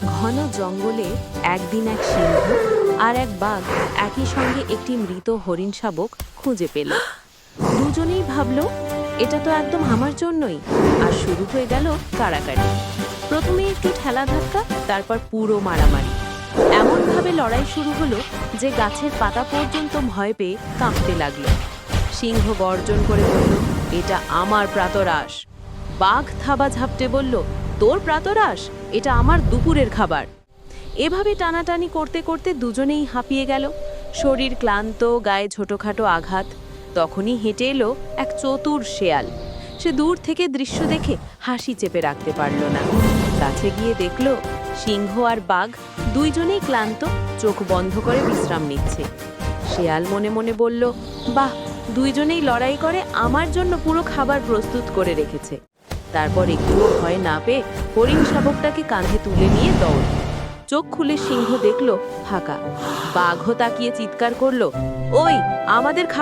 ঘন জঙ্গলে একদিন এক সিংহ আর এক বাঘ একই সঙ্গে একটি মৃত হরিণ শাবক খুঁজে পেল। দুজনেই ভাবলো এটা তো একদম আমার জন্যই, আর শুরু হয়ে গেল কাড়াকাড়ি। প্রথমে একটু ঠেলা ধাক্কা, তারপর পুরো মারামারি। এমনভাবে লড়াই শুরু হলো যে গাছের পাতা পর্যন্ত ভয় পেয়ে কাঁপতে লাগলো। সিংহ গর্জন করে বলল, এটা আমার প্রাতরাশ। বাঘ থাবা ঝাপটে বলল, তোর প্রাতরাশ? এটা আমার দুপুরের খাবার। এভাবে টানাটানি করতে করতে দুজনেই হাঁপিয়ে গেল, শরীর ক্লান্ত, গায়ে ছোটখাটো আঘাত। তখনই হেঁটে এলো এক চতুর শেয়াল। সে দূর থেকে দৃশ্য দেখে হাসি চেপে রাখতে পারল না। কাছে গিয়ে দেখল সিংহ আর বাঘ দুইজনেই ক্লান্ত, চোখ বন্ধ করে বিশ্রাম নিচ্ছে। শেয়াল মনে মনে বলল, বাহ, দুইজনেই লড়াই করে আমার জন্য পুরো খাবার প্রস্তুত করে রেখেছে। তারপর একটুও ভয় না পেয়ে হরিণ শাবকটাকে কাঁধে তুলে নিয়ে দৌড়। চোখ খুলে সিংহ দেখল ফাঁকা। বাঘও তাকিয়ে চিৎকার করলো, ওই আমাদের খাবার